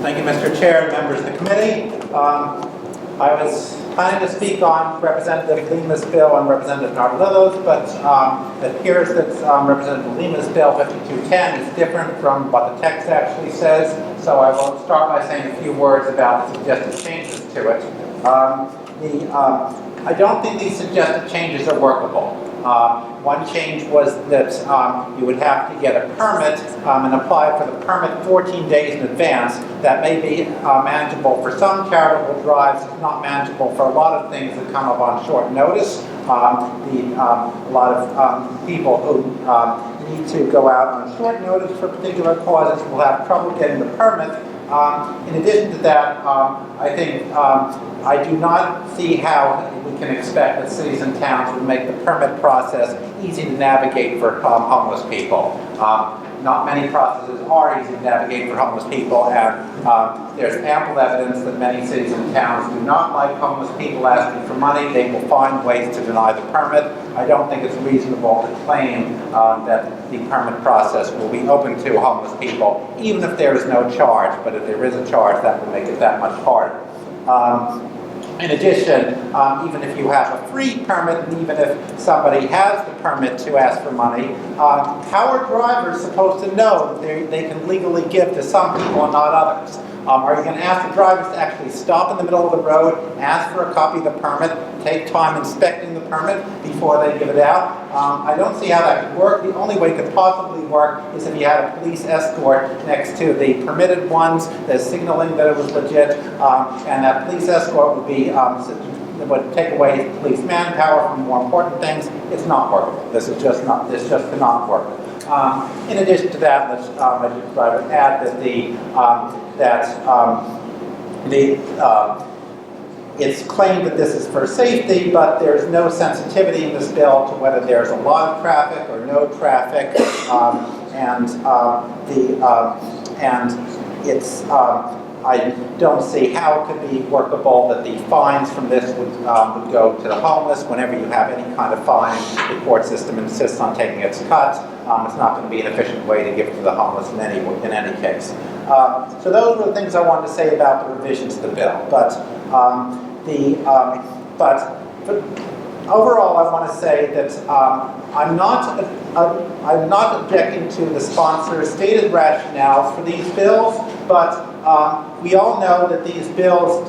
Thank you, Mr. Chair and members of the committee. I was planning to speak on Representative Lima's bill and Representative Nardillo's, but it appears that Representative Lima's bill 5210 is different from what the text actually says, so I will start by saying a few words about the suggested changes to it. I don't think these suggested changes are workable. One change was that you would have to get a permit and apply for the permit 14 days in advance. That may be manageable for some charitable drives, not manageable for a lot of things that come up on short notice. A lot of people who need to go out on short notice for particular causes will have trouble getting the permit. In addition to that, I think I do not see how we can expect that cities and towns would make the permit process easy to navigate for homeless people. Not many processes are easy to navigate for homeless people, and there's ample evidence that many cities and towns do not like homeless people asking for money. They will find ways to deny the permit. I don't think it's reasonable to claim that the permit process will be open to homeless people, even if there is no charge. But if there is a charge, that will make it that much harder. In addition, even if you have a free permit, and even if somebody has the permit to ask for money, how are drivers supposed to know that they can legally give to some people and not others? Are you going to ask the drivers to actually stop in the middle of the road, ask for a copy of the permit, take time inspecting the permit before they give it out? I don't see how that could work. The only way it could possibly work is if you had a police escort next to the permitted ones, the signaling that it was legit, and that police escort would be would take away police manpower from more important things. It's not workable. This just cannot work. In addition to that, I would add that it's claimed that this is for safety, but there's no sensitivity in this bill to whether there's a lot of traffic or no traffic, I don't see how it could be workable that the fines from this would go to the homeless. Whenever you have any kind of fine, the court system insists on taking its cut. It's not going to be an efficient way to give it to the homeless in any case. So those were the things I wanted to say about the revisions to the bill. But overall, I want to say that I'm not objecting to the sponsor's stated rationales for these bills, but we all know that these bills,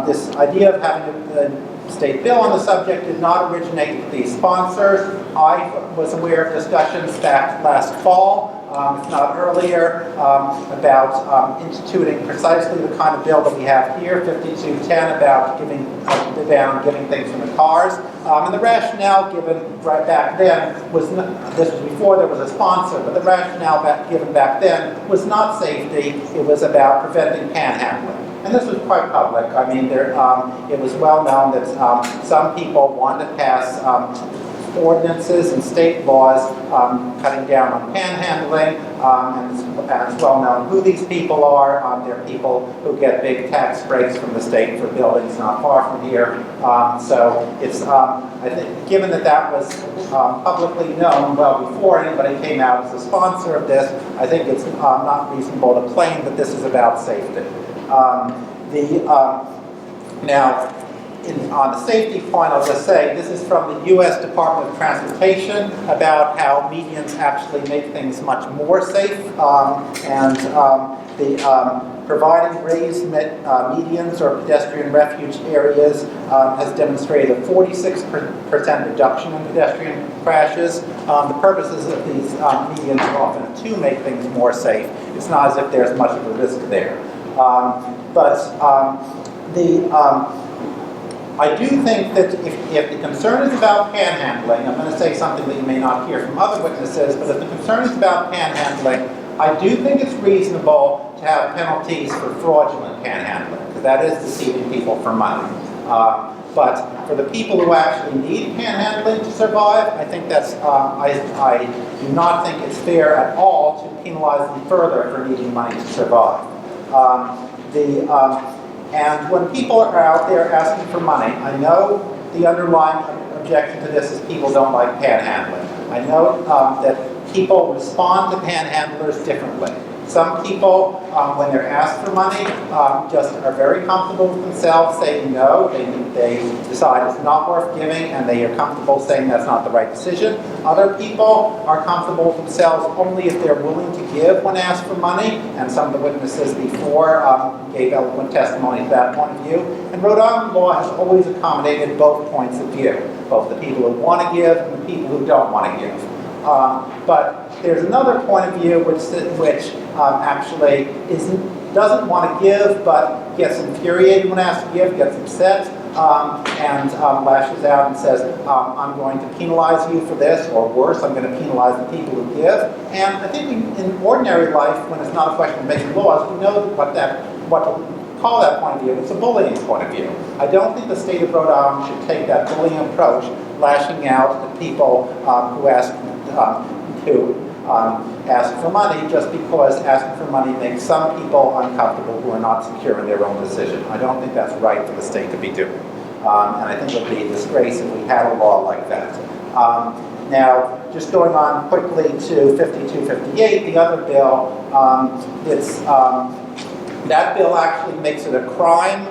this idea of having a state bill on the subject did not originate with these sponsors. I was aware of discussions back last fall, if not earlier, about instituting precisely the kind of bill that we have here, 5210, about giving things from the cars. And the rationale given right back then was not, this was before there was a sponsor, but the rationale given back then was not safety. It was about preventing panhandling. And this was quite public. I mean, it was well known that some people wanted to pass ordinances and state laws cutting down on panhandling, and it's well known who these people are. They're people who get big tax breaks from the state for buildings not far from here. So it's, I think, given that was publicly known well before anybody came out as a sponsor of this, I think it's not reasonable to claim that this is about safety. Now, on the safety point, I'll just say this is from the U.S. Department of Transportation about how medians actually make things much more safe, providing raised medians or pedestrian refuge areas has demonstrated a 46% reduction in pedestrian crashes. The purposes of these medians are often to make things more safe. It's not as if there's much of a risk there. I do think that if the concern is about panhandling, I'm going to say something that you may not hear from other witnesses, but if the concern is about panhandling, I do think it's reasonable to have penalties for fraudulent panhandling, because that is deceiving people for money. But for the people who actually need panhandling to survive, I think that's, I do not think it's fair at all to penalize them further for needing money to survive. And when people are out there asking for money, I know the underlying objection to this is people don't like panhandling. I know that people respond to panhandlers differently. Some people, when they're asked for money, just are very comfortable with themselves saying no. They decide it's not worth giving, and they are comfortable saying that's not the right decision. Other people are comfortable with themselves only if they're willing to give when asked for money, and some of the witnesses before gave eloquent testimony to that point of view. And Rhode Island law has always accommodated both points of view, both the people who want to give and the people who don't want to give. But there's another point of view which actually doesn't want to give, but gets infuriated when asked to give, gets upset, and lashes out and says, I'm going to penalize you for this, or worse, I'm going to penalize the people who give. And I think in ordinary life, when it's not a question of making laws, we know what to call that point of view. It's a bullying point of view. I don't think the state of Rhode Island should take that bullying approach, lashing out at people who ask for money just because asking for money makes some people uncomfortable who are not secure in their own decision. I don't think that's right for the state to be doing. And I think it would be a disgrace if we had a law like that. Now, just going on quickly to 5258, the other bill, that bill actually makes it a crime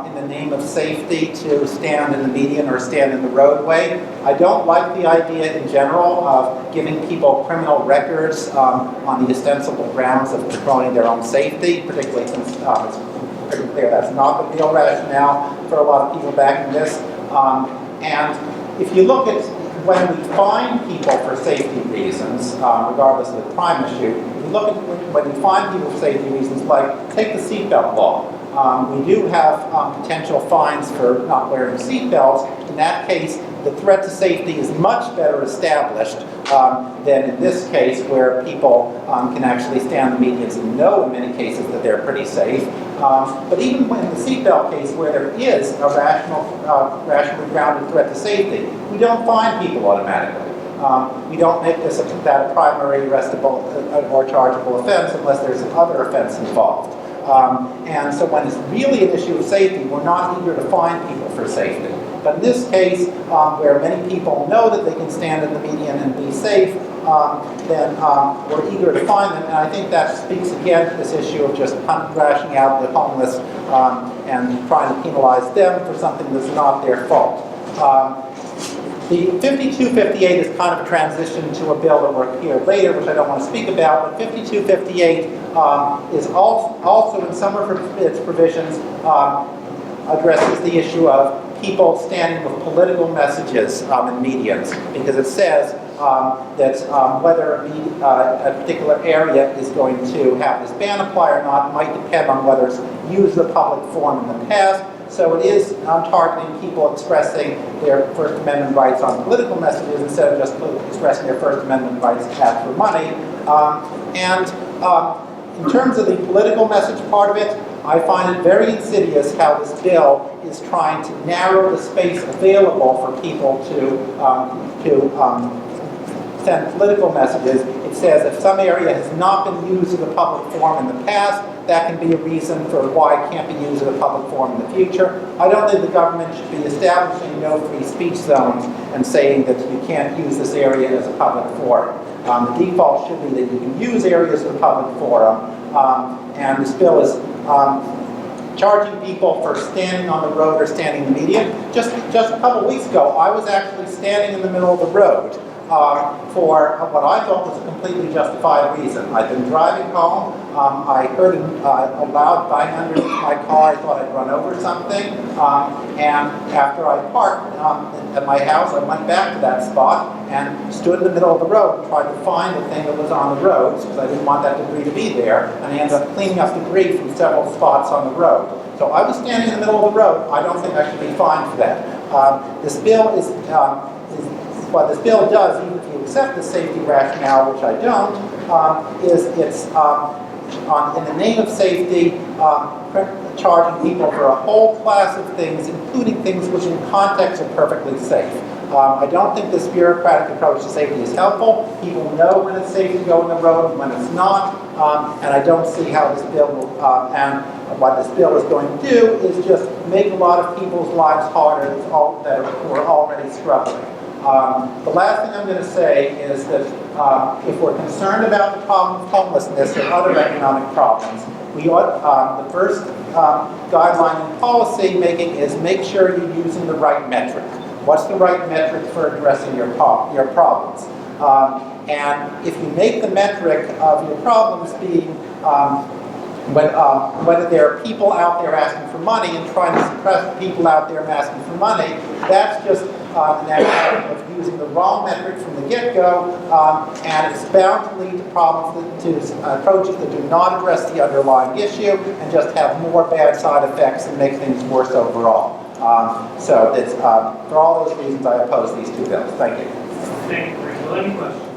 in the name of safety, to stand in the median or stand in the roadway. I don't like the idea in general of giving people criminal records on the ostensible grounds of promoting their own safety, particularly since it's pretty clear that's not the real rationale for a lot of people backing this. And if you look at when we fine people for safety reasons, regardless of the crime issue, we look at when we fine people for safety reasons, like take the seatbelt law. We do have potential fines for not wearing seatbelts. In that case, the threat to safety is much better established than in this case, where people can actually stand the medians and know in many cases that they're pretty safe. But even in the seatbelt case, where there is a rationally grounded threat to safety, we don't fine people automatically. We don't make that a primary arrestable or chargeable offense unless there's another offense involved. And so when it's really an issue of safety, we're not eager to fine people for safety. But in this case, where many people know that they can stand in the median and be safe, then we're eager to fine them. And I think that speaks again to this issue of just rashing out the homeless and trying to penalize them for something that's not their fault. The 5258 is kind of a transition to a bill that will appear later, which I don't want to speak about, but 5258 is also in some of its provisions addresses the issue of people standing with political messages in medians, because it says that whether a particular area is going to have this ban apply or not might depend on whether it's used the public forum in the past. So it is targeting people expressing their First Amendment rights on political messages instead of just expressing their First Amendment rights to ask for money. In terms of the political message part of it, I find it very insidious how this bill is trying to narrow the space available for people to send political messages. It says if some area has not been used as a public forum in the past, that can be a reason for why it can't be used as a public forum in the future. I don't think the government should be establishing no free speech zones and saying that you can't use this area as a public forum. The default should be that you can use areas as a public forum, and this bill is charging people for standing on the road or standing in the median. Just a couple weeks ago, I was actually standing in the middle of the road for what I thought was a completely justified reason. I'd been driving home. I heard a loud bang underneath my car. I thought I'd run over something. And after I parked at my house, I went back to that spot and stood in the middle of the road and tried to find the thing that was on the road, because I didn't want that debris to be there. And I ended up cleaning up debris from several spots on the road. So I was standing in the middle of the road. I don't think I should be fined for that. This bill is what this bill does, even if you accept the safety rationale, which I don't, is it's in the name of safety, charging people for a whole class of things, including things which in context are perfectly safe. I don't think this bureaucratic approach to safety is helpful. People know when it's safe to go on the road and when it's not, and I don't see how this bill will, and what this bill is going to do is just make a lot of people's lives harder who are already struggling. The last thing I'm going to say is that if we're concerned about the problem of homelessness or other economic problems, we ought, the first guideline in policy making is make sure you're using the right metric. What's the right metric for addressing your problems? And if you make the metric of your problems being whether there are people out there asking for money and trying to suppress the people out there asking for money, that's just an act of using the wrong metric from the get-go, and it's bound to lead to problems, to approaches that do not address the underlying issue and just have more bad side effects and make things worse overall. So it's, for all those reasons, I oppose these two bills. Thank you. Thank you, Rachel. Any questions?